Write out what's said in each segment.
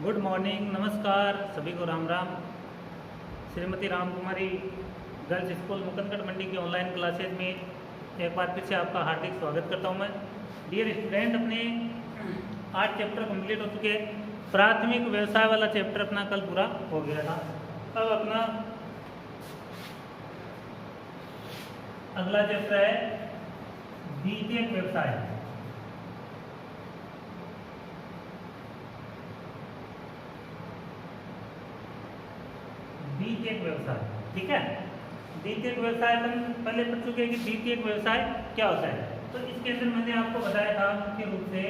Good morning, नमस्कार सभी को राम राम। श्रीमती राम कुमारी गर्ल्स स्कूल मुकंदगढ़ मंडी की ऑनलाइन क्लासेज में एक बार फिर से आपका हार्दिक स्वागत करता हूं मैं। डियर स्टूडेंट, अपने 8 चैप्टर कंप्लीट हो चुके हैं। प्राथमिक व्यवसाय वाला चैप्टर अपना कल पूरा हो गया था। अब अपना अगला चैप्टर है द्वितीयक व्यवसाय। द्वितीयक व्यवसाय, ठीक है। द्वितीयक व्यवसाय अपन पहले पढ़ चुके हैं कि द्वितीयक व्यवसाय क्या होता है। तो इसके अंदर मैंने आपको बताया था मुख्य रूप से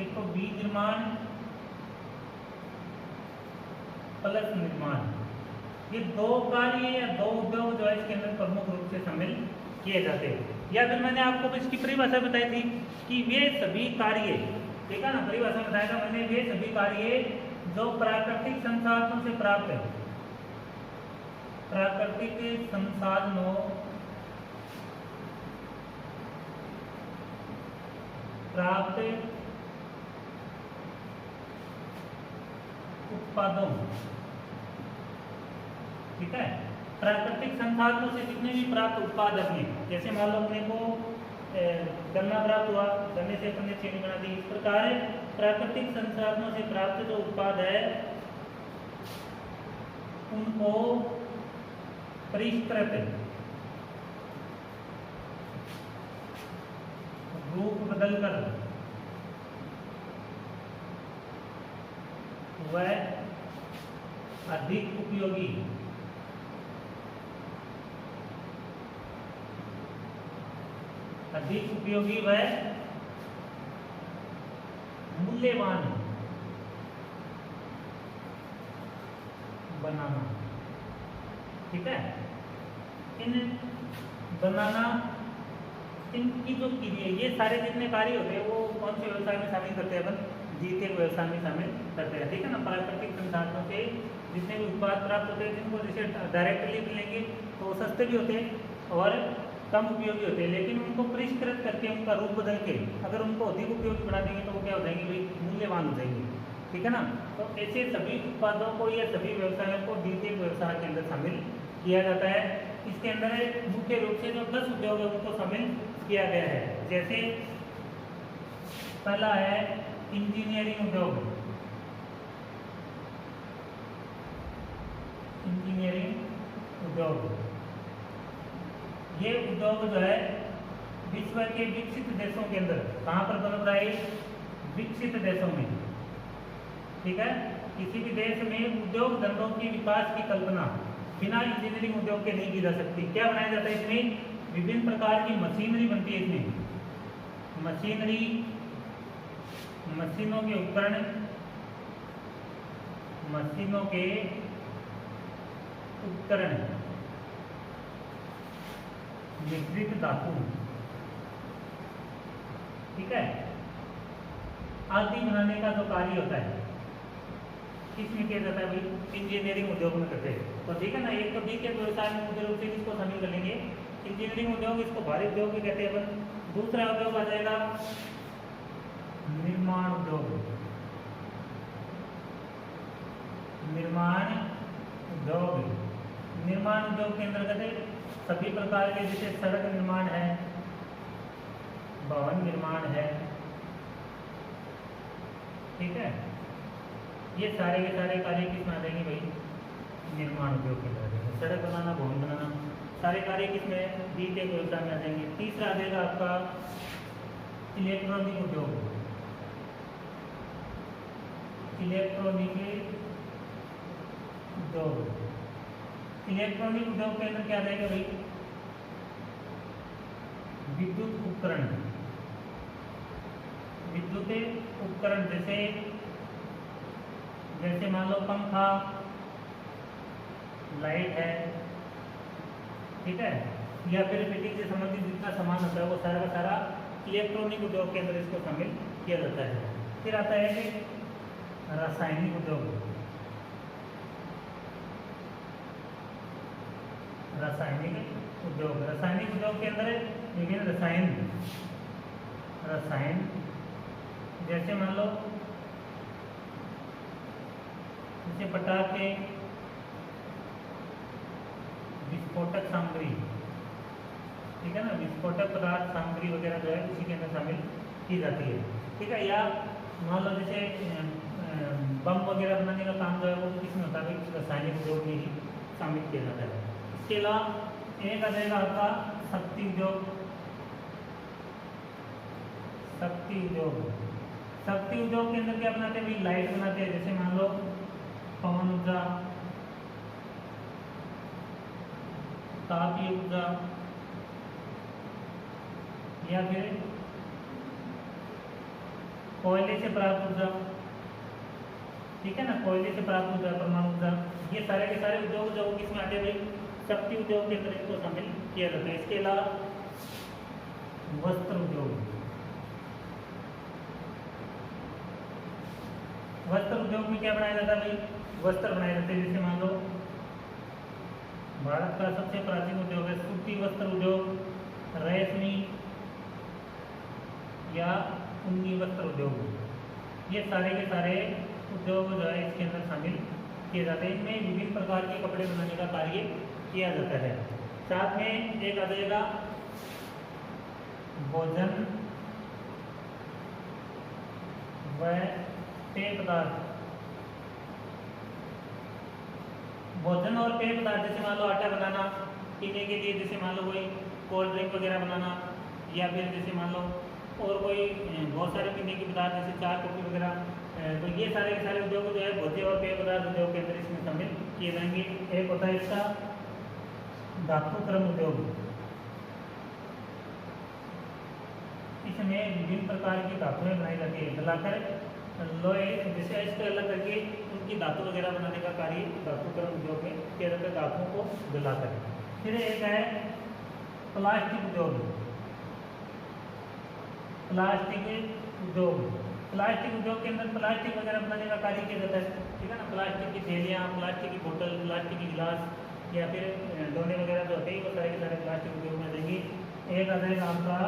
एक तो बीज निर्माण प्लस निर्माण, ये दो कार्य या दो उद्योग जो है इसके अंदर प्रमुख रूप से शामिल किए जाते हैं। या फिर मैंने आपको इसकी परिभाषा बताई थी कि वे सभी कार्य, ठीक है ना, परिभाषा बताया था मैंने, वे सभी कार्य जो प्राकृतिक संसाधनों से प्राप्त है, प्राकृतिक संसाधनों प्राप्त उत्पादों, ठीक है। प्राकृतिक संसाधनों से जितने भी प्राप्त उत्पाद अपने, जैसे मान लो अपने को गन्ना प्राप्त हुआ, गन्ने से अपने चीनी बना दी, इस प्रकार प्राकृतिक संसाधनों से प्राप्त जो उत्पाद है उनको परिष्कृत रूप बदलकर वह अधिक उपयोगी व मूल्यवान बनाना, ठीक है। इन बनाना, इनकी जो क्रिया, ये सारे जितने कार्य होते हैं वो कौन से व्यवसाय में शामिल करते हैं, अपन द्वितीयक व्यवसाय में शामिल करते हैं, ठीक है ना। प्राकृतिक संसाधनों से जितने भी उत्पाद प्राप्त होते हैं, जिनको जैसे डायरेक्टली मिलेंगे तो वो सस्ते भी होते हैं और कम उपयोगी होते हैं, लेकिन उनको परिष्कृत करके उनका रूप बदल के अगर उनको अधिक उपयोगी बना देंगे तो वो क्या हो जाएंगे भाई, मूल्यवान हो जाएंगे, ठीक है ना। तो ऐसे सभी उत्पादों को या सभी व्यवसायों को द्वितीयक व्यवसाय के अंदर शामिल किया जाता है। इसके अंदर मुख्य रूप से जो 10 उद्योग है उनको शामिल किया गया है। जैसे पहला है इंजीनियरिंग उद्योग, इंजीनियरिंग उद्योग, ये उद्योग जो है विश्व के विकसित देशों के अंदर कहाँ पर बन रहा है, विकसित देशों में, ठीक है। किसी भी देश में उद्योग धंधों की विकास की कल्पना बिना इंजीनियरिंग उद्योग के नहीं की जा सकती। क्या बनाया जाता है इसमें, विभिन्न प्रकार की मशीनरी बनती है इसमें, मशीनरी, मशीनों के उपकरण, मशीनों के उपकरण, मिश्रित धातु, ठीक है, आदि बनाने का जो कार्य होता है किसमें किया जाता है भाई, इंजीनियरिंग उद्योग में करते हैं। तो ठीक है ना, एक तो द्वितीयक व्यवसाय में मुख्य रूप से इसको शामिल कर लेंगे इंजीनियरिंग उद्योग, इसको भारी उद्योग भी कहते हैं अपन। दूसरा उद्योग आ जाएगा निर्माण उद्योग, निर्माण उद्योग, निर्माण उद्योग के अंतर्गत सभी प्रकार के, जैसे सड़क निर्माण है, भवन निर्माण है, ठीक है, ये सारे के सारे कार्य किसमें आ जाएंगे भाई, निर्माण उद्योग के अंदर। सड़क बनाना, भवन बनाना, सारे कार्य किसमें, द्वितीयक व्यवसाय में आ जाएंगे। तीसरा आ जाएगा आपका इलेक्ट्रॉनिक उद्योग, इलेक्ट्रॉनिक उद्योग, इलेक्ट्रॉनिक उद्योग के अंदर क्या आ जाएगा भाई, विद्युत उपकरण, विद्युत उपकरण, जैसे मान लो पंखा, लाइट है, ठीक है, या फिर फिटिंग से संबंधित जितना सामान होता है वो सारा का सारा इलेक्ट्रॉनिक उद्योग के अंदर इसको शामिल किया जाता है। फिर आता है कि रासायनिक उद्योग, रासायनिक उद्योग, रासायनिक उद्योग के अंदर विभिन्न रसायन, जैसे मान लो जैसे पटाखे, विस्फोटक सामग्री, ठीक है ना, विस्फोटक पदार्थ सामग्री वगैरह जो है उसी के अंदर शामिल की जाती है, ठीक है। या मान लो जैसे बम वगैरह बनाने का काम जो है वो किस मुताबिक रासायनिक उद्योग में ही शामिल किया जाता है। इसके अलावा एक आ जाएगा आपका शक्ति उद्योग। शक्ति उद्योग, शक्ति उद्योग के अंदर क्या बनाते हैं भाई, लाइट बनाते हैं। जैसे मान लो पवन ऊर्जा, तापीय ऊर्जा, या फिर कोयले से प्राप्त ऊर्जा, ठीक है ना, कोयले से प्राप्त ऊर्जा, परमाणु ऊर्जा, ये सारे के सारे उद्योग जो किसमें आते हैं भाई, शक्ति उद्योग के अंदर इनको शामिल किया जाता है। इसके अलावा वस्त्र उद्योग, वस्त्र उद्योग में क्या बनाया जाता है भाई, वस्त्र बनाए जाते हैं। जैसे मान लो भारत का सबसे प्राचीन उद्योग है सूती वस्त्र उद्योग, रेशमी या ऊनी वस्त्र उद्योग, ये सारे के सारे उद्योग जो है इसके अंदर शामिल किए जाते हैं। इनमें विभिन्न प्रकार के कपड़े बनाने का कार्य किया जाता है। साथ में एक आ जाएगा भोजन व पेय पदार्थ। भोजन और पेय पदार्थ जैसे मान लो आटा बनाना पीने के लिए, जैसे मान लो कोई कोल्ड ड्रिंक वगैरह बनाना, या फिर जैसे मान लो और कोई बहुत सारे पीने के पदार्थ जैसे चाय कॉफी वगैरह, तो ये सारे के सारे उद्योग जो है भोज्य और पेय पदार्थ उद्योग के अंदर इसमें शामिल किए जाएंगे। एक होता है इसका धातु क्रम उद्योग, इसमें विभिन्न प्रकार की धातुएं बनाई जाती है, गलाकर लोहे जैसे इसको अलग करके उनकी धातु वगैरह बनाने का कार्य धातु क्रम उद्योग में किया जाता है, धातुओं को गलाकर। फिर एक है प्लास्टिक उद्योग। प्लास्टिक उद्योग, प्लास्टिक उद्योग के अंदर प्लास्टिक वगैरह बनाने का कार्य किया जाता है, ठीक है ना। प्लास्टिक की थैलियाँ, प्लास्टिक की बोतल, प्लास्टिक की गिलास, या फिर डोने वगैरह जो होते हैं वो सारे के सारे प्लास्टिक उद्योग में देंगे। एक आ जाएगा आपका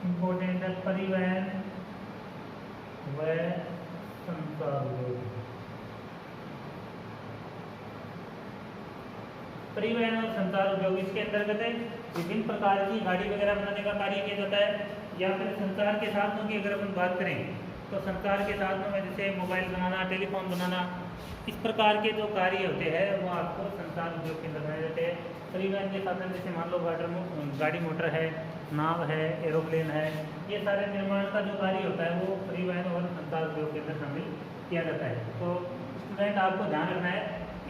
इम्पोर्टेंट है परिवहन व संचार उद्योग। परिवहन और संचार उद्योग इसके अंतर्गत है विभिन्न प्रकार की गाड़ी वगैरह बनाने का कार्य किया जाता है। या फिर संचार के साधनों की अगर अपन बात करें तो संचार के साधनों में जैसे मोबाइल बनाना, टेलीफोन बनाना, इस प्रकार के जो कार्य होते हैं वो आपको संचार उद्योग के अंदर बनाए जाते हैं। परिवहन के साधन जैसे मान लो गाड़ी मोटर है, नाव है, एरोप्लेन है, ये सारे निर्माण का जो कार्य होता है वो परिवहन और संचार उद्योग के अंदर शामिल किया जाता है। तो स्टूडेंट आपको ध्यान रखना है,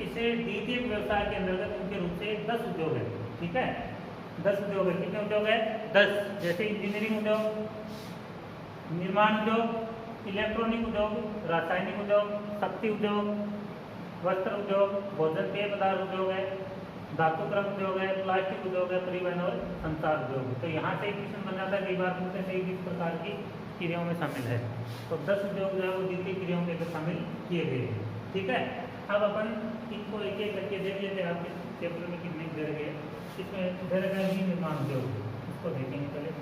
इसे द्वितीय व्यवसाय के अंतर्गत मुख्य रूप से 10 उद्योग है, ठीक है, 10 उद्योग है। कितने उद्योग है? 10। जैसे इंजीनियरिंग उद्योग, निर्माण उद्योग, इलेक्ट्रॉनिक उद्योग, रासायनिक उद्योग, शक्ति उद्योग, वस्त्र उद्योग, भोजन पेय पदार्थ उद्योग है, धातु क्रम उद्योग है, प्लास्टिक उद्योग है, परिवहन और संचार उद्योग। तो यहाँ से एक क्वेश्चन बन जाता है कई बार पूछते हैं किस प्रकार की क्रियाओं में शामिल है। तो 10 उद्योग जो है वो द्वितीय क्रियाओं के अंदर शामिल किए गए हैं, ठीक है। अब अपन इनको एक एक करके देख लेते हैं, आपके चैप्टर में कितने दे गए। इसमें दे रखा है निर्माण उद्योग, इसको देखेंगे पहले।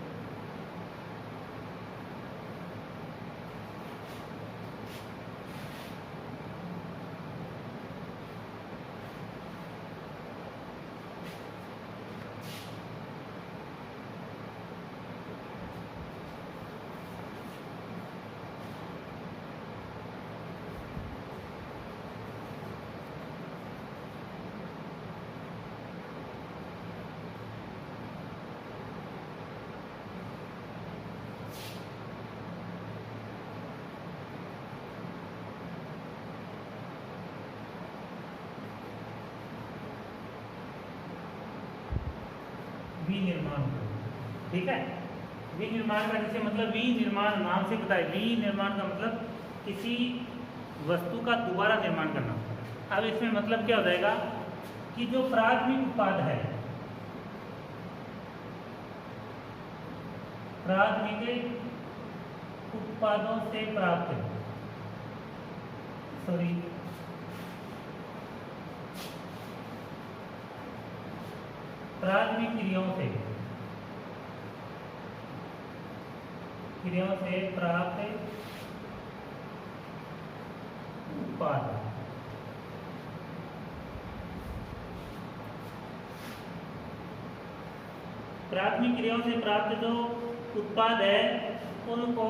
विनिर्माण, ठीक है। विनिर्माण का जैसे मतलब विनिर्माण नाम से पता है, विनिर्माण का मतलब किसी वस्तु का दोबारा निर्माण करना। अब इसमें मतलब क्या हो जाएगा कि जो प्राथमिक उत्पाद है, प्राथमिक उत्पादों से प्राप्त, प्राथमिक क्रियाओं से प्राप्त उत्पाद। प्राथमिक क्रियाओं से प्राप्त जो उत्पाद है उनको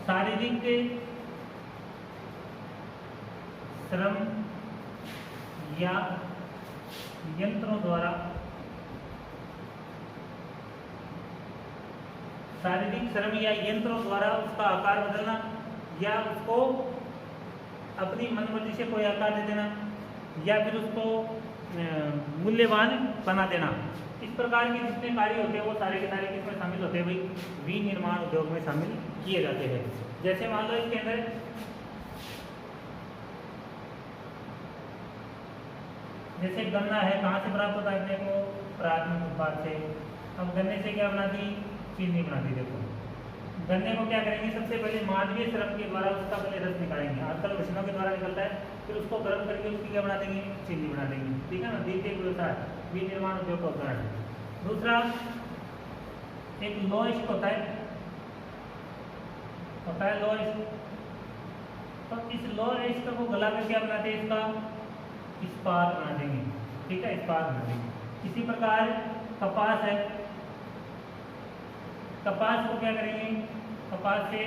शारीरिक श्रम या यंत्रों द्वारा शारीरिक श्रम या यंत्रों द्वारा उसका आकार बदलना या उसको अपनी मनमर्जी से कोई आकार दे देना या फिर उसको मूल्यवान बना देना। इस प्रकार के जितने कार्य होते हैं वो सारे के सारे किसमें शामिल होते हैं भाई, विनिर्माण उद्योग में शामिल किए जाते हैं। जैसे मान लो इसके अंदर जैसे गन्ना है, कहाँ से प्राप्त होता है अपने को, प्राथमिक उत्पाद से। अब गन्ने से क्या बनाती, चीनी बनाती। देखो गन्ने को क्या करेंगे, सबसे पहले मानवीय श्रम के द्वारा उसका पहले रस निकालेंगे, आजकल मशीनों के द्वारा निकलता है, फिर उसको गर्म करके उसकी क्या बना देंगे, चीनी बना देंगे। ठीक है ना, द्वितीय व्यवसाय विनिर्माण उद्योग का उदाहरण। दूसरा एक लौह होता है लौह। तो इस लौह को गला कर क्या बनाते हैं, इसका इस्पात बना देंगे। ठीक है, इस्पात बना देंगे। इसी प्रकार कपास है, कपास को क्या करेंगे, कपास से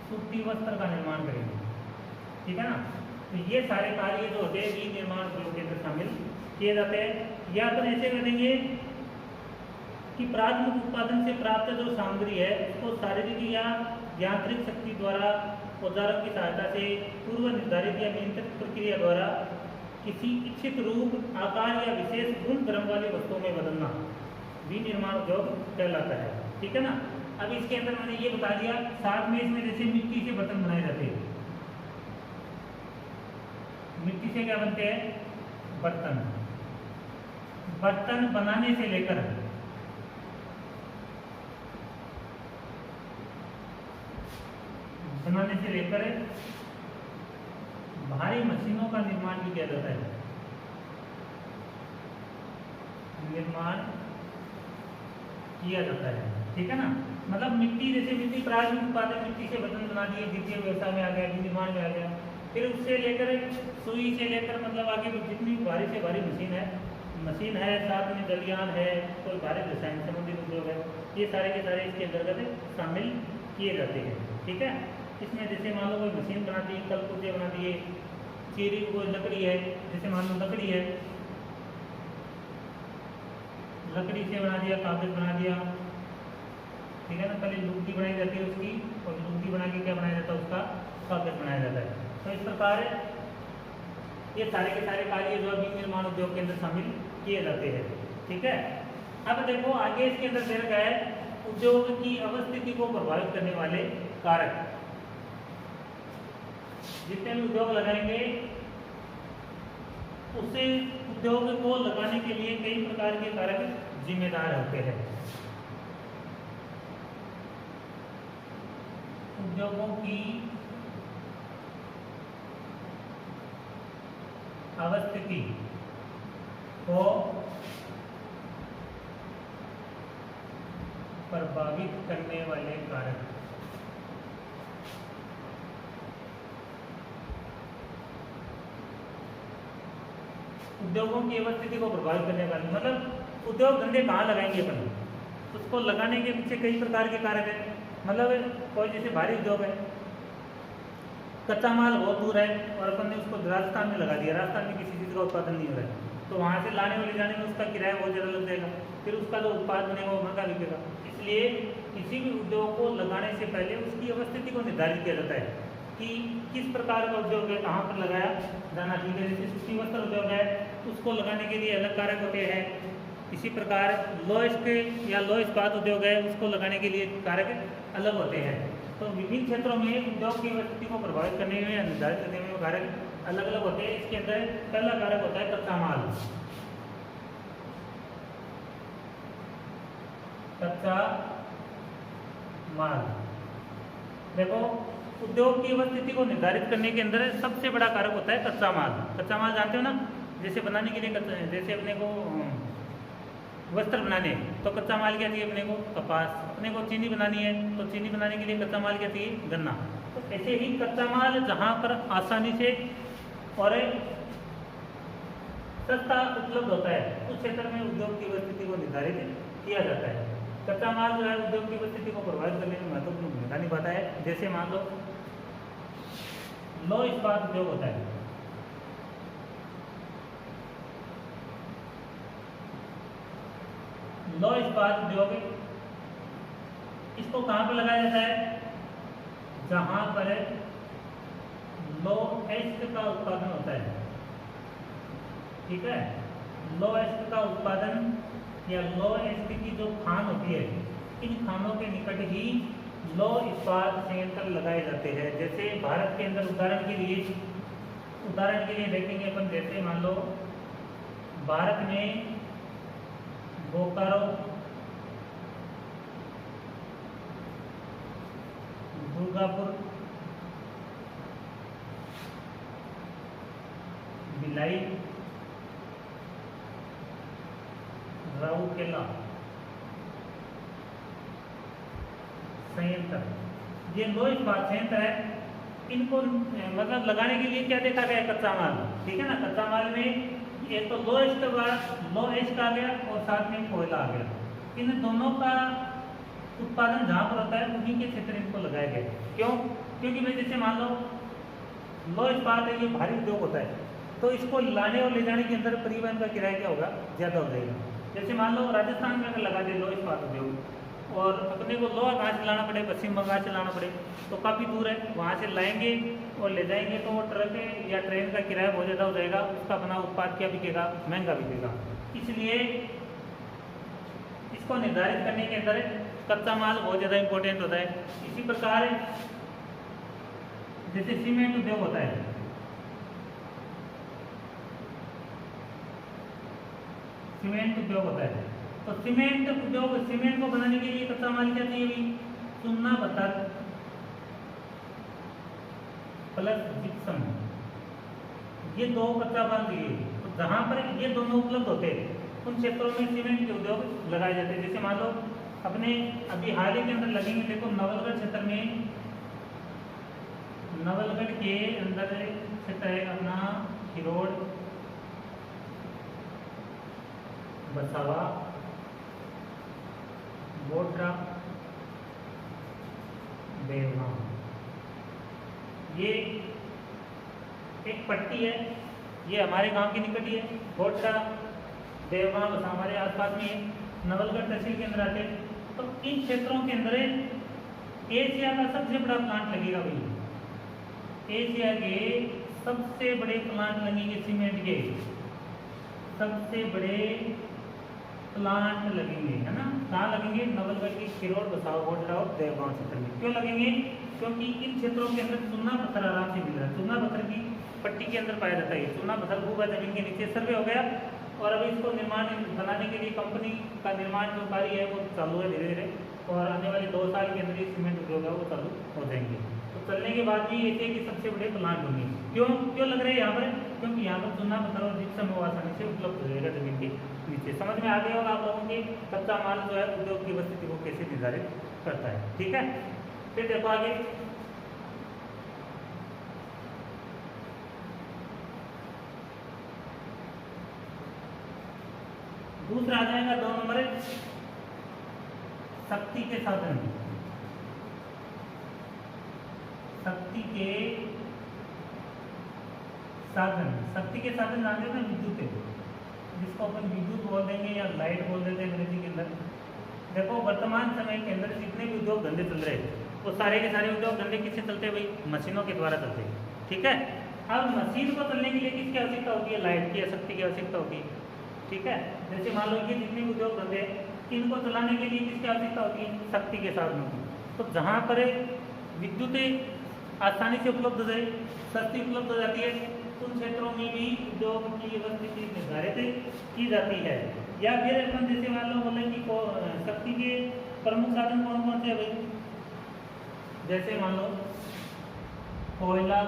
सूती वस्त्र का निर्माण करेंगे। ठीक है ना, तो ये सारे कार्य जो होते हैं विनिर्माण उद्योग के अंदर शामिल किए जाते हैं। या अपन ऐसे करेंगे कि प्राथमिक उत्पादन से प्राप्त जो सामग्री है उसको शारीरिक या यांत्रिक शक्ति द्वारा औजारों की सहायता से पूर्व निर्धारित या नियंत्रित प्रक्रिया द्वारा किसी इच्छित रूप, आकार या विशेष गुण क्रम वाली वस्तुओं में बदलना विनिर्माण उद्योग कहलाता है। ठीक है ना। अब इसके अंदर मैंने ये बता दिया, साथ में इसमें जैसे मिट्टी से बर्तन बनाए जाते हैं। मिट्टी से क्या बनते हैं, बर्तन। बर्तन बनाने से लेकर भारी मशीनों का निर्माण भी किया जाता है। निर्माण किया जाता है। ठीक है ना, मतलब मिट्टी, जैसे मिट्टी प्राथमिक उत्पादन, मिट्टी से बर्तन बना दिए, द्वितीय व्यवसाय में आ गया, विनिर्माण में आ गया। फिर उससे लेकर सुई से लेकर मतलब आगे जितनी भारी से भारी मशीन है, साथ में दलियान है, कोई भारी रसायन संबंधित उद्योग है, ये सारे के सारे इसके अंतर्गत शामिल किए जाते हैं। ठीक है, इसमें जैसे मान लो कोई मशीन बना दी, कलपुर्जे बना दिए, चीरी कोई लकड़ी है, जैसे मान लो लकड़ी है, लकड़ी से बना दिया, कागज बना दिया। ठीक है ना, पहले लुगदी बनाई जाती है उसकी, और लुगदी बना के क्या बनाया जाता है, उसका कागज बनाया जाता है। तो इस प्रकार ये सारे के सारे कार्य जो अभी निर्माण उद्योग के अंदर शामिल किए जाते हैं। ठीक है, अब देखो आगे इसके अंदर दे रखा है उद्योग की अवस्थिति को प्रभावित करने वाले कारक। जितने भी उद्योग लगाएंगे उसे उद्योग को लगाने के लिए कई प्रकार के कारक जिम्मेदार होते हैं। उद्योगों की अवस्थिति को प्रभावित करने वाले कारक। उद्योगों की अवस्थिति को प्रभावित करने वाले मतलब उद्योग धंधे कहाँ लगाएंगे अपन, उसको लगाने के पीछे कई प्रकार के कारक है। मतलब कोई जैसे भारी उद्योग है, कच्चा माल बहुत दूर है और अपन ने उसको राजस्थान में लगा दिया, राजस्थान में किसी चीज़ का उत्पादन नहीं हो रहा है, तो वहाँ से लाने वाले जाने में उसका किराया बहुत ज़्यादा लग जाएगा, फिर उसका जो उत्पाद बनेगा वो महंगा बिकेगा। इसलिए किसी भी उद्योग को लगाने से पहले उसकी अवस्थिति को निर्धारित किया जाता है कि किस प्रकार का उद्योग है, कहाँ पर लगाया जाना ठीक है। जैसे सूती वस्त्र उद्योग है, उसको लगाने के लिए अलग कारक होते हैं। इसी प्रकार लौह इस्पात उद्योग है, उसको लगाने के लिए कारक अलग होते हैं। तो विभिन्न क्षेत्रों में उद्योग की स्थिति को प्रभावित करने में या निर्धारित करने में कारक अलग अलग होते हैं। इसके अंदर पहला कारक होता है कच्चा माल। कच्चा माल देखो, उद्योग की स्थिति को निर्धारित करने के अंदर सबसे बड़ा कारक होता है कच्चा माल। कच्चा माल जानते हो ना, जैसे बनाने के लिए जैसे अपने को वस्त्र बनाने हैं तो कच्चा माल क्या चाहिए अपने को, कपास। अपने को चीनी बनानी है तो चीनी बनाने के लिए कच्चा माल क्या चाहिए, गन्ना। तो ऐसे ही कच्चा माल जहाँ पर आसानी से और सस्ता उपलब्ध होता है उस क्षेत्र में उद्योग की उपस्थिति को निर्धारित किया जाता है। कच्चा माल जो है उद्योग की उपस्थिति को प्रभावित करने में महत्वपूर्ण भूमिका निभाता है। जैसे मान लो लौह इस्पात उद्योग होता है, लौह इस्पात उद्योग इसको कहाँ पर लगाया जाता है, जहां पर लो एस्ट का उत्पादन होता है। ठीक है, लो एस्ट का उत्पादन या लो एस्ट की जो खान होती है, इन खानों के निकट ही लो इस्पात संयंत्र लगाए जाते हैं। जैसे भारत के अंदर उदाहरण के लिए देखेंगे अपन, जैसे मान लो भारत में बोकारो, दुर्गापुर, भिलाई, राउरकेला संयंत्र, ये लो इस्पात संयंत्र है। इनको मतलब लगाने के लिए क्या देखा गया, कच्चा माल। ठीक है ना, कच्चा माल में ये तो लो एस्ट आ गया और साथ में कोयला आ गया। इन दोनों का उत्पादन जहाँ पर होता है उन्हीं के क्षेत्र इनको लगाया गया। क्यों? क्योंकि भाई जैसे मान लो लो इस्पात है, ये भारी उद्योग होता है, तो इसको लाने और ले जाने के अंदर परिवहन का किराया क्या होगा, ज़्यादा हो जाएगा। जैसे मान लो राजस्थान में अगर लगा दे लो इस्पात उद्योग और अपने को लोहा कहाँ से लाना पड़े, पश्चिम बंगाल से लाना पड़े, तो काफ़ी दूर है, वहाँ से लाएंगे और ले जाएंगे तो ट्रक या ट्रेन का किराया बहुत ज़्यादा हो जाएगा, उसका अपना उत्पाद क्या बिकेगा, महंगा बिकेगा। इसलिए इसको निर्धारित करने के अंदर कच्चा माल बहुत ज़्यादा इंपॉर्टेंट होता है। इसी प्रकार जैसे सीमेंट उद्योग होता है, सीमेंट उद्योग होता है, तो सीमेंट उद्योग, सीमेंट को बनाने के लिए कच्चा माल क्या चाहिए भाई, चूना पत्थर प्लस जिप्सम, ये दो कच्चा माल चाहिए। तो जहाँ पर ये दोनों उपलब्ध होते हैं उन क्षेत्रों में सीमेंट के उद्योग लगाए जाते हैं। जैसे मान लो अपने अभी हाल ही के अंदर लगेंगे, देखो नवलगढ़ क्षेत्र में, नवलगढ़ के अंदर क्षेत्र है अपना खिरोड़, बसावा, बोटरा, देवना, ये एक पट्टी है, ये हमारे गांव के निकट ही है। बोटरा, देवना बस हमारे आसपास में है, नवलगढ़ तहसील के अंदर आते हैं। तो इन क्षेत्रों के अंदर एशिया का सबसे बड़ा प्लांट लगेगा भाई, एशिया के सबसे बड़े प्लांट लगेंगे सीमेंट के, सबसे बड़े प्लांट लगेंगे, है ना। कहाँ लगेंगे, नवलगढ़ के खिरोड़, बसाव, बोटरा और देवगांव क्षेत्र में। क्यों लगेंगे, क्योंकि इन क्षेत्रों के अंदर चूना पत्थर आराम से मिल रहा है, चूना पत्थर की पट्टी के अंदर पाया जाता है। चूना पत्थर भूभा जमीन के नीचे सर्वे हो गया और अभी इसको निर्माण बनाने के लिए कंपनी का निर्माण जो कार्य है वो चालू है धीरे धीरे, और आने वाले 2 साल के अंदर ये सीमेंट उद्योग है वो चालू हो जाएंगे। तो चलने के बाद भी एशिया के सबसे बड़े प्लांट होंगे। क्यों लग रहे हैं यहाँ पर, क्योंकि यहाँ पर चूना पत्थर और जिप्सम आसानी से उपलब्ध हो जाएगा जमीन के नीचे। समझ में आ गया होगा आप लोगों के कच्चा माल जो है उद्योग की उपस्थिति को कैसे निर्धारित करता है। ठीक है, फिर देखो आगे, दूसरा आ जाएगा 2 नंबर, शक्ति के साधन। शक्ति के साधन, शक्ति के साधन जानते हैं ना, विद्युत है, जिसको अपन विद्युत बोल देंगे या लाइट बोल देते हैं अंग्रेजी के अंदर। देखो वर्तमान समय के अंदर जितने भी उद्योग धंधे चल रहे हैं वो सारे के सारे उद्योग धंधे किससे चलते हैं भाई, मशीनों के द्वारा चलते हैं। ठीक है, अब मशीन को चलने के लिए किसकी आवश्यकता होती है, लाइट की या शक्ति की आवश्यकता होती है। ठीक है, जैसे मान लो कि जितने भी उद्योग धंधे इनको चलाने के लिए किसकी आवश्यकता होती है, शक्ति के साधनों की। तो जहाँ पर विद्युत आसानी से उपलब्ध हो जाए, सस्ती उपलब्ध हो जाती है, उन क्षेत्रों में भी उद्योग की उपस्थिति निर्धारित की जाती है। या फिर अपन जैसे मान लो बोले कि शक्ति के प्रमुख साधन कौन कौन से है भाई, जैसे मान लो कोयला,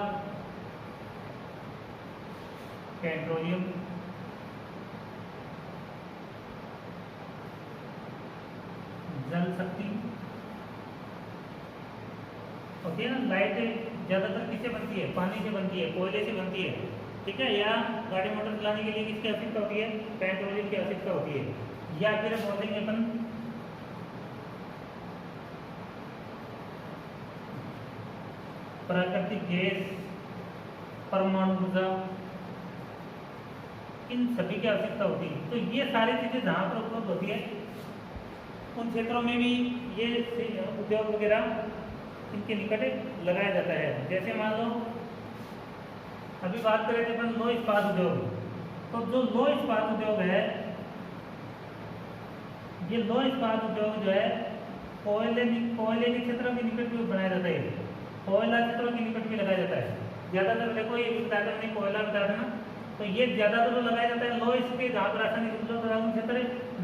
पेट्रोलियम, जल शक्ति होती है ना। लाइट ज़्यादातर किससे बनती है? पानी से बनती है, कोयले से बनती है, ठीक है। या गाड़ी मोटर चलाने के लिए किसकी आवश्यकता होती है? पेट्रोलियम की आवश्यकता होती है। या फिर बोलेंगे अपन प्राकृतिक गैस, परमाणु ऊर्जा, इन सभी की आवश्यकता होती है। तो ये सारी चीज़ें जहाँ पर उपलब्ध होती है उन क्षेत्रों में भी ये उद्योग वगैरह इनके निकट लगाया जाता है। जैसे मान लो अभी बात करें थे अपन लौह इस्पात उद्योग, तो जो लौह इस्पात उद्योग है, ये लौह इस्पात उद्योग जो है कोयले के क्षेत्रों के निकट भी बनाया जाता है, कोयला क्षेत्रों के निकट भी लगाया जाता है। ज़्यादातर देखो ये बताया था, कोयला बताया था ना, तो ये ज़्यादातर तो लगाया जाता है लौह इसके जहाँ पर आसानी से उपलब्ध होता है उन क्षेत्र,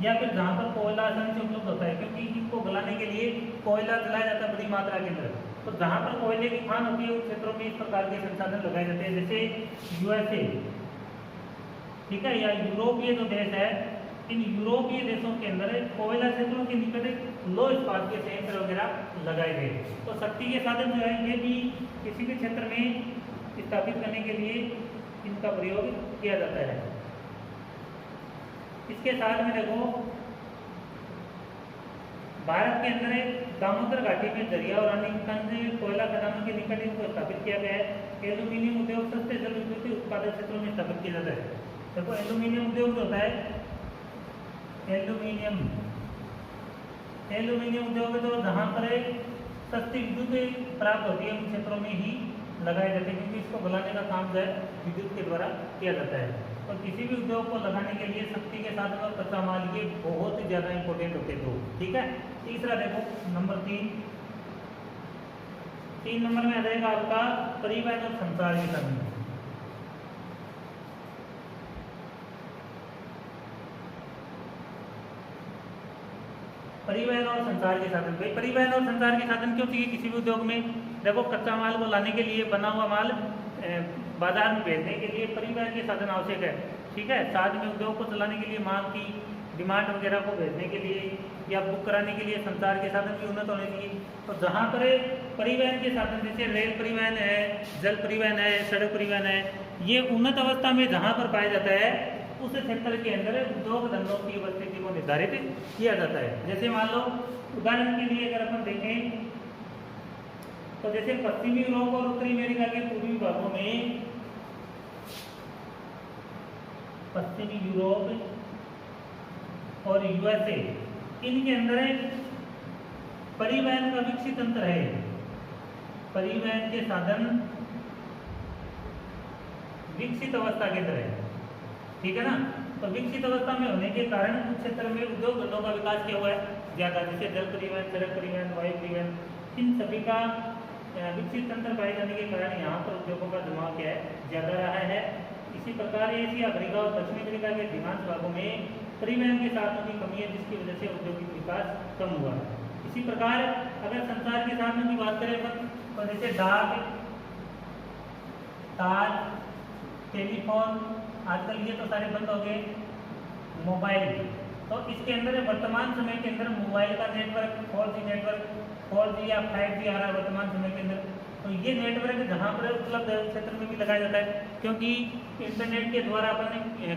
या फिर जहाँ पर कोयला आसानी से उपलब्ध होता है, क्योंकि इनको गलाने के लिए कोयला जलाया जाता है बड़ी मात्रा के अंदर। तो जहाँ पर कोयले की खान होती है उन क्षेत्रों में इस प्रकार के संसाधन लगाए जाते हैं, जैसे यूएसए, ठीक है, या यूरोपीय जो देश है, इन यूरोपीय देशों के अंदर कोयला क्षेत्रों के निकट लौह इस्पात के संयंत्र वगैरह लगाए गए। तो शक्ति के साधन जो है ये भी किसी भी क्षेत्र में स्थापित करने के लिए इनका प्रयोग किया जाता है। इसके साथ में देखो भारत के अंदर दामोदर घाटी में दरिया और रानीगंज कोयला खदानों के निकट इनको स्थापित किया गया है। एल्यूमिनियम उद्योग सस्ते जल विद्युत उत्पादक क्षेत्रों में स्थापित किया जाता है। देखो एल्यूमिनियम उद्योग जो होता है, एल्यूमिनियम उद्योग जो जहाँ पर सस्ती विद्युत प्राप्त होती है उन क्षेत्रों में ही लगाए जाते हैं, क्योंकि इसको गलाने का काम जो है विद्युत के द्वारा किया जाता है। और किसी भी उद्योग को लगाने के लिए शक्ति के साधन और कच्चा माल ये बहुत ही ज़्यादा इंपॉर्टेंट होते हैं। तो ठीक है, तीसरा देखो नंबर 3 नंबर में आ जाएगा आपका परिवहन और संचार के साधन। परिवहन और संचार के साधन, भाई परिवहन और संचार के साधन क्यों चाहिए किसी भी उद्योग में? देखो कच्चा माल को लाने के लिए, बना हुआ माल बाजार में भेजने के लिए परिवहन के साधन आवश्यक है, ठीक है। साथ में उद्योग को चलाने के लिए, माल की डिमांड वगैरह को भेजने के लिए या बुक कराने के लिए संचार के साधन भी उन्नत होने चाहिए। तो जहाँ पर परिवहन के साधन जैसे रेल परिवहन है, जल परिवहन है, सड़क परिवहन है, ये उन्नत अवस्था में जहाँ पर पाया जाता है उस क्षेत्र के अंदर उद्योग धंधों की उपस्थिति को निर्धारित किया जाता है। जैसे मान लो उदाहरण के लिए अगर अपन देखें तो जैसे पश्चिमी यूरोप और उत्तरी अमेरिका के पूर्वी भागों में, पश्चिमी यूरोप और यूएसए, इनके अंदर परिवहन का विकसित तंत्र है, परिवहन के साधन विकसित अवस्था के अंदर है, ठीक है ना। तो विकसित अवस्था में होने के कारण उस क्षेत्र में उद्योग धंधों का विकास किया हुआ है ज़्यादा, जैसे जल परिवहन, सड़क परिवहन, वायु परिवहन, इन सभी का विकसित तंत्र पाए जाने के कारण यहाँ पर उद्योगों का जमाव क्या है, ज़्यादा रहा है। इसी प्रकार एशिया, अफ्रीका और दक्षिण अफ्रीका के अधिकांश भागों में परिवहन के साधनों की कमी है, जिसकी वजह से औद्योगिक विकास कम हुआ है। इसी प्रकार अगर संचार के साधनों की बात करें तो जैसे डाक, तार, टेलीफोन, आजकल ये तो सारे बंद हो गए, मोबाइल, तो इसके अंदर वर्तमान समय के अंदर मोबाइल का नेटवर्क 4G नेटवर्क, 4G या 5G आ रहा है वर्तमान समय के अंदर। तो ये नेटवर्क जहाँ पर उपलब्ध है उस क्षेत्र में भी लगाया जाता है, क्योंकि इंटरनेट के द्वारा अपन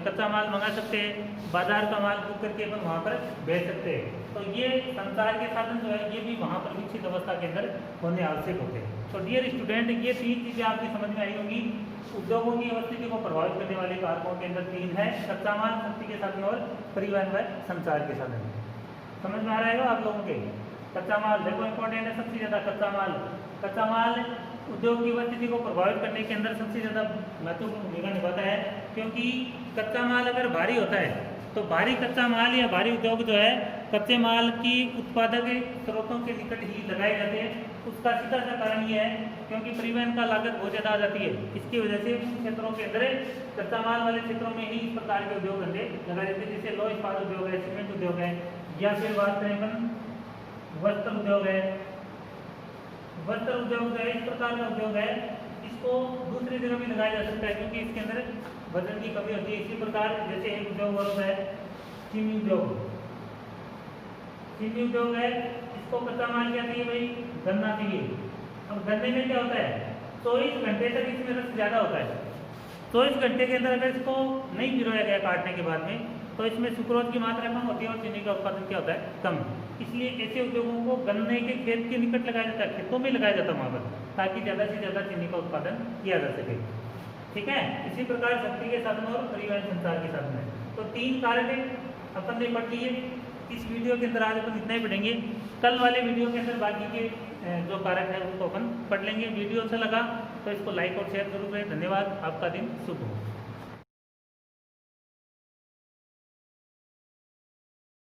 कच्चा माल मंगा सकते हैं, बाजार का माल बुक करके अपन वहाँ पर भेज सकते हैं। तो ये संचार के साधन जो है ये भी वहाँ पर विकसित अवस्था के अंदर होने आवश्यक होते हैं। तो डियर स्टूडेंट, ये 3 चीज़ें आपकी समझ में आई होंगी। उद्योगों की अवस्थिति को प्रभावित करने वाले कारकों के अंदर 3 है, कच्चा माल, शक्ति के साधन और परिवहन व संचार के साधन। समझ में आ रहा है आप लोगों के? कच्चा माल देखो इंपॉर्टेंट है सबसे ज़्यादा। कच्चा माल उद्योग की उपस्थिति को प्रभावित करने के अंदर सबसे ज़्यादा महत्वपूर्ण भूमिका निभाता है, क्योंकि कच्चा माल अगर भारी होता है तो भारी कच्चा माल या भारी उद्योग जो है कच्चे माल की उत्पादक स्रोतों के निकट ही लगाए जाते हैं। उसका सीधा सा कारण ये है क्योंकि परिवहन का लागत बहुत ज़्यादा आ जाती है। इसकी वजह से क्षेत्रों के अंदर कच्चा माल वाले क्षेत्रों में ही इस प्रकार के उद्योग धंधे लगाए जाते हैं, जैसे लौह इस्पात उद्योग है, सीमेंट उद्योग है, या फिर बात करें अपन वस्त्र उद्योग है। वस्त्र उद्योग जो है इस प्रकार का उद्योग है, इसको दूसरी जगह भी लगाया जा सकता है क्योंकि इसके अंदर वजन की कमी होती है। इसी प्रकार जैसे एक उद्योग और है चीनी उद्योग। चीनी उद्योग है, इसको कच्चा माल क्या चाहिए भाई, गन्ना चाहिए। अब गन्ने में क्या होता है, 24 घंटे तक इसमें रस ज़्यादा होता है। 24 घंटे के अंदर अगर इसको नहीं पिरोया गया काटने के बाद में, तो इसमें सुक्रोज की मात्रा कम होती है और चीनी का उत्पादन क्या होता है, कम। इसलिए ऐसे उद्योगों को गन्ने के खेत के निकट लगाया जाता है, खेतों में लगाया जाता है वहाँ पर, ताकि ज़्यादा से ज़्यादा चीनी का उत्पादन किया जा सके। ठीक है, इसी प्रकार शक्ति के साधन और परिवहन संचार के साधन है। तो 3 कारक अपन ने पढ़ लिए। इस वीडियो के अंदर आज अपन इतना ही पढ़ेंगे। कल वाले वीडियो के अंदर बाकी के जो कारक है उसको अपन पढ़ लेंगे। वीडियो अच्छा लगा तो इसको लाइक और शेयर जरूर करें। धन्यवाद, आपका दिन शुभ हो।